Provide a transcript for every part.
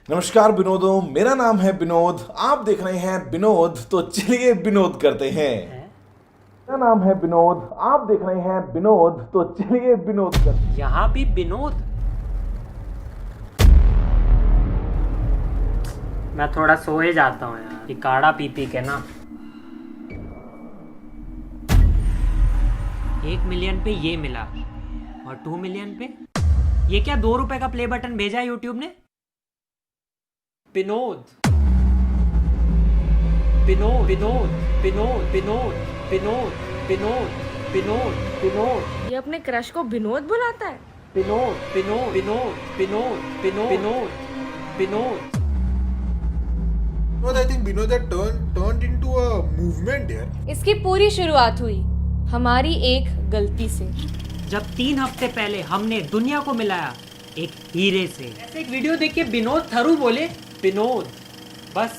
नमस्कार विनोदों, मेरा नाम है विनोद। आप देख रहे हैं विनोद, तो चलिए विनोद करते हैं। मेरा नाम है विनोद, आप देख रहे हैं विनोद, तो चलिए विनोद करते हैं। यहाँ भी विनोद। मैं थोड़ा सोए जाता हूँ यार, ये काढ़ा पी पी के ना। 1 मिलियन पे ये मिला और 2 मिलियन पे ये क्या 2 रुपए का प्ले बटन भेजा है यूट्यूब ने। विनोद विनोद विनोद विनोद विनोद विनोद विनोद विनोद विनोद। ये अपने क्रश को विनोद बुलाता है। Vinod Vinod Vinod Vinod Vinod Vinod Vinod. I think Vinod had turned into a movement here. इसकी पूरी शुरुआत हुई हमारी एक गलती से। जब 3 हफ्ते पहले हमने दुनिया को मिलाया एक हीरे से। ऐसे एक वीडियो देख के विनोद थरू बोले विनोद, बस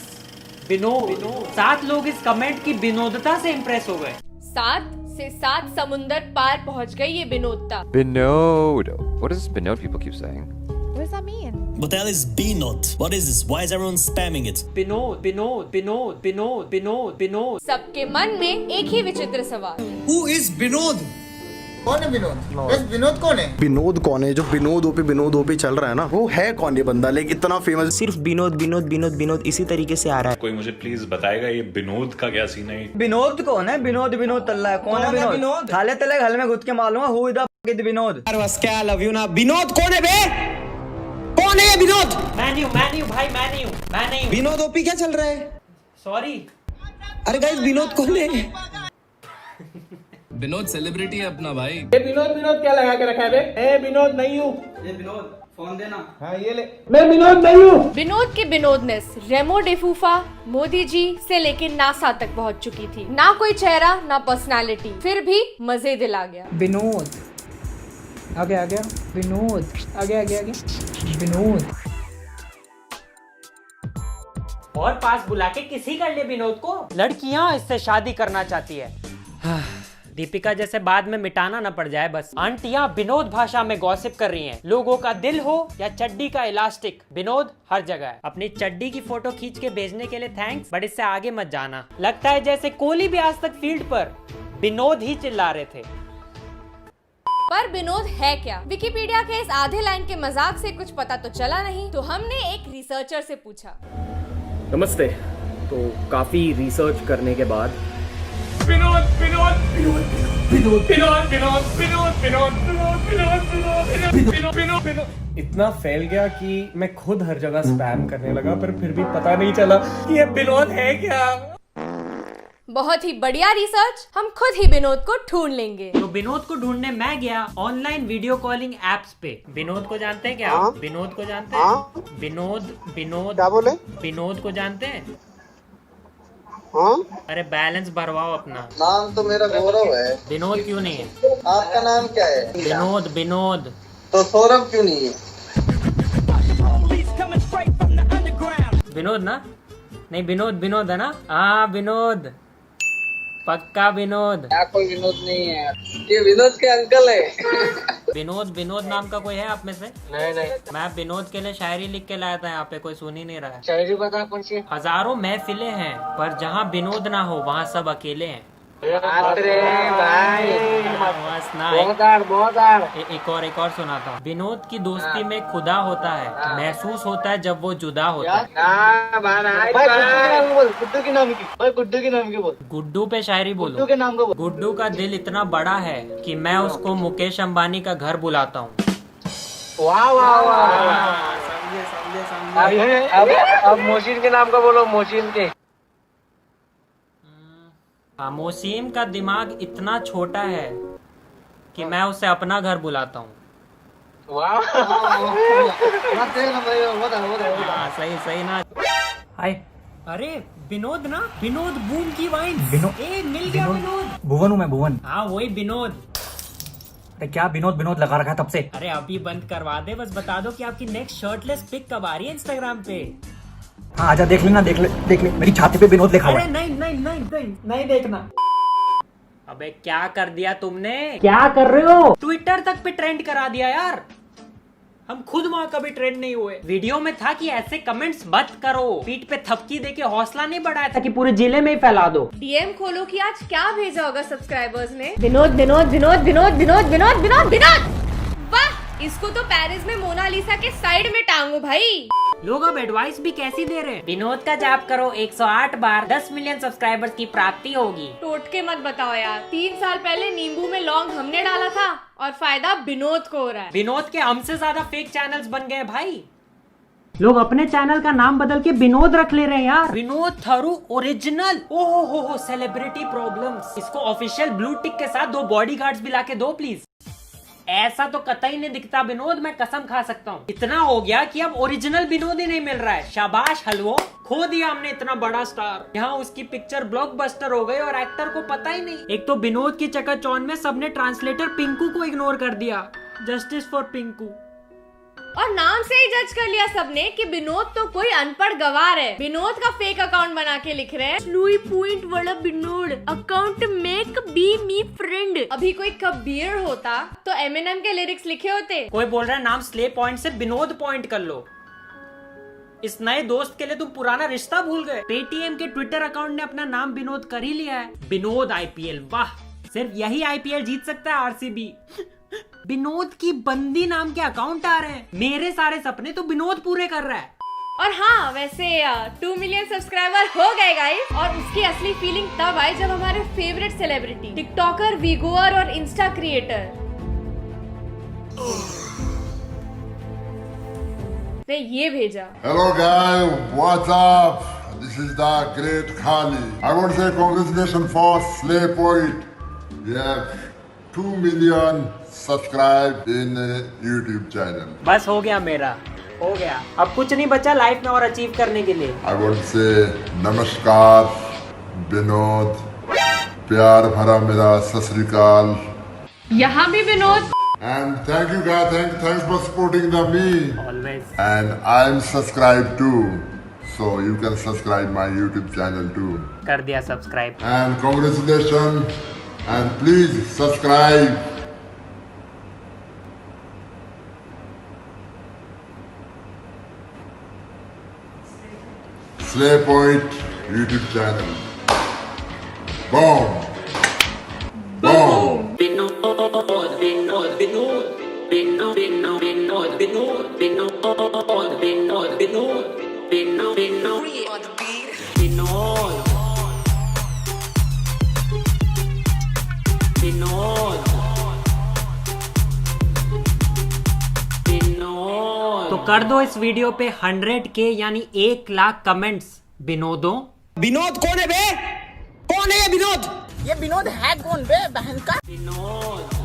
विनोद। 7 लोग इस कमेंट की विनोदता से इम्प्रेस हो गए। 7 से 7 समुंदर पार पहुंच गई ये विनोदता। Binod. What does Binod people keep saying? What does that mean? What the hell is B-Note? What is this? Why is everyone spamming it? Vinod Vinod Vinod Vinod Vinod Vinod. सबके मन में एक ही विचित्र सवाल, Who is Vinod? कौन है विनोद? बस विनोद कौन है? विनोद कौन है? जो विनोद ओपी चल रहा है ना, वो है कौन ये बंदा? लेकिन इतना फेमस सिर्फ विनोद विनोद विनोद विनोद इसी तरीके से आ रहा है। कोई मुझे प्लीज बताएगा ये विनोद का क्या सीन है? विनोद कौन है? विनोद विनोद तल्ला है। कौन है विनोद? थाले तले घर में घुस के मालूम है हु इज द विनोद। बस क्या लव यू ना। विनोद कौन है बे? कौन है ये विनोद? मैं नहीं हूँ। विनोद ओपी क्या चल रहा है? सॉरी। अरे गाइस विनोद कौन है? विनोद सेलिब्रिटी है अपना भाई। ये विनोद क्या लगा के रखा है बे? ए विनोद नहीं हूँ। ये विनोद फोन देना। हाँ ये ले। मैं विनोद नहीं हूँ। विनोद की विनोदनेस रेमो डिफूफा, मोदी जी से लेकर नासा तक पहुंच चुकी थी। ना कोई चेहरा ना पर्सनालिटी, फिर भी मजे दिला गया। विनोद आ गया विनोद आ गया विनोद। और पास बुला के किसी कर ले विनोद को। लड़कियां इससे शादी करना चाहती है। दीपिका जैसे बाद में मिटाना ना पड़ जाए बस। आंटियां विनोद भाषा में गॉसिप कर रही हैं। लोगों का दिल हो या चड्डी का इलास्टिक, विनोद हर जगह है। अपनी चड्डी की फोटो खींच के भेजने के लिए थैंक्स, बट इससे आगे मत जाना। लगता है जैसे कोहली भी आज तक फील्ड पर विनोद ही चिल्ला रहे थे। पर विनोद है क्या? विकिपीडिया के इस आधे लाइन के मजाक से कुछ पता तो चला नहीं, तो हमने एक रिसर्चर से पूछा। नमस्ते। तो काफी रिसर्च करने के बाद इतना फैल गया कि मैं खुद हर जगह स्पैम करने लगा, पर फिर भी पता नहीं चला कि ये विनोद है क्या। बहुत ही बढ़िया रिसर्च, हम खुद ही विनोद को ढूंढ लेंगे। तो विनोद को ढूंढने मैं गया ऑनलाइन वीडियो कॉलिंग एप्स पे। विनोद को जानते हैं क्या? विनोद को जानते हैं? विनोद क्या बोले? विनोद को जानते हैं? हाँ? अरे बैलेंस भरवाओ अपना। नाम तो मेरा गौरव है। विनोद क्यों नहीं है? आपका नाम क्या है? विनोद। तो सौरभ क्यों नहीं है? विनोद ना? नहीं विनोद है ना? हाँ विनोद, पक्का विनोद। यहाँ कोई विनोद नहीं है, ये विनोद के अंकल है। विनोद नाम का कोई है आप में से? नहीं। मैं विनोद के लिए शायरी लिख के लाया था, यहाँ पे कोई सुन ही नहीं रहा है। शायरी बता कौन सी? हजारों महफिलें हैं पर जहाँ विनोद ना हो वहाँ सब अकेले हैं। अरे भाई बस ना, एक और सुनाता हूँ। विनोद की दोस्ती में खुदा होता है, महसूस होता है जब वो जुदा होता है। गुड्डू के नाम की बोल। गुड्डू पे शायरी बोलो। गुड्डू के नाम को बोल। गुड्डू का दिल इतना बड़ा है कि मैं उसको मुकेश अंबानी का घर बुलाता हूँ। अब मोहसिन के नाम का बोलो। मोहसिन के मोसीम का दिमाग इतना छोटा है कि मैं उसे अपना घर बुलाता हूँ। सही ना। हाय अरे विनोद ना? विनोद बूम की वाइन। मिल गया विनोद। भुवन हूँ मैं, भुवन। हाँ वही विनोद। अरे क्या विनोद लगा रखा है तब से। अरे अभी बंद करवा दे, बस बता दो कि आपकी नेक्स्ट शर्टलेस पिक कब आ रही है इंस्टाग्राम पे। हाँ आजा, देख ले मेरी छाती पे विनोद लिखा हुआ है। नहीं देखना। अबे क्या कर दिया तुमने? क्या कर रहे हो? ट्विटर तक पे ट्रेंड करा दिया यार। हम खुद वहाँ कभी ट्रेंड नहीं हुए। वीडियो में था कि ऐसे कमेंट्स मत करो, पीठ पे थपकी देके हौसला नहीं बढ़ाया था कि पूरे जिले में ही फैला दो। डीएम खोलो कि आज क्या भेजा होगा सब्सक्राइबर्स ने। विनोद विनोद विनोद विनोद विनोद विनोद विनोद विनोद, वाह, इसको तो पेरिस में मोनालिसा के साइड में टांगो भाई। लोग अब एडवाइस भी कैसी दे रहे हैं। विनोद का जाप करो 108 बार, 10 मिलियन सब्सक्राइबर्स की प्राप्ति होगी। टोटके मत बताओ यार, 3 साल पहले नींबू में लौंग हमने डाला था और फायदा विनोद को हो रहा है। विनोद के हमसे ज्यादा फेक चैनल्स बन गए भाई। लोग अपने चैनल का नाम बदल के विनोद रख ले रहे हैं यार। विनोद थारू ओरिजिनल। ओहो हो सेलिब्रिटी प्रॉब्लम्स। इसको ऑफिशियल ब्लू टिक के साथ 2 बॉडीगार्ड्स भी लाके दो प्लीज। ऐसा तो कतई नहीं दिखता विनोद, मैं कसम खा सकता हूँ। इतना हो गया कि अब ओरिजिनल विनोद ही नहीं मिल रहा है। शाबाश हलवो, खो दिया हमने इतना बड़ा स्टार। यहाँ उसकी पिक्चर ब्लॉकबस्टर हो गई और एक्टर को पता ही नहीं। एक तो विनोद की चकाचौंध में सबने ट्रांसलेटर पिंकू को इग्नोर कर दिया। Justice for Pinku. और नाम से ही जज कर लिया सबने कि विनोद तो कोई अनपढ़ गवार है। विनोद का फेक अकाउंट बना के लिख रहे हैं लुई पॉइंट वाला Vinod account make be me friend. अभी कोई कबीर होता तो एमिनेम के लिरिक्स लिखे होते। कोई बोल रहा है नाम स्ले पॉइंट से विनोद पॉइंट कर लो। इस नए दोस्त के लिए तुम पुराना रिश्ता भूल गए। पेटीएम के ट्विटर अकाउंट ने अपना नाम विनोद कर ही लिया है। विनोद आईपीएल, वाह, सिर्फ यही आईपीएल जीत सकता है आरसीबी। विनोद की बंदी नाम के अकाउंट आ रहे हैं। मेरे सारे सपने तो विनोद पूरे कर रहा है। और हाँ, वैसे 2 मिलियन सब्सक्राइबर हो गए गाइस। और उसकी असली फीलिंग तब आई जब हमारे फेवरेट सेलिब्रिटी टिकटॉकर, वीगोअर और इंस्टा क्रिएटर ने ये भेजा। Hello guys, what's up? This is the great Khali. I want to say congratulations for Slay Point. We have 2 million subscribed in YouTube channel. बस हो गया मेरा, हो गया। अब कुछ नहीं बचा लाइफ में और अचीव करने के लिए। I want to say नमस्कार विनोद, प्यार भरा मेरा सत श्री अकाल। यहाँ भी Vinod. And thank you guys, thanks for supporting me. Always. And I'm subscribed too, so you can subscribe my YouTube channel too. कर दिया subscribe. And congratulations, and please subscribe. Slay Point YouTube channel. Boom. Boom. तो कर दो इस video पे 100K यानी 1 lakh comments. विनोदों, Vinod कौन है बे? कौन है ये विनोद? ये विनोद है कौन बे बहन का? विनोद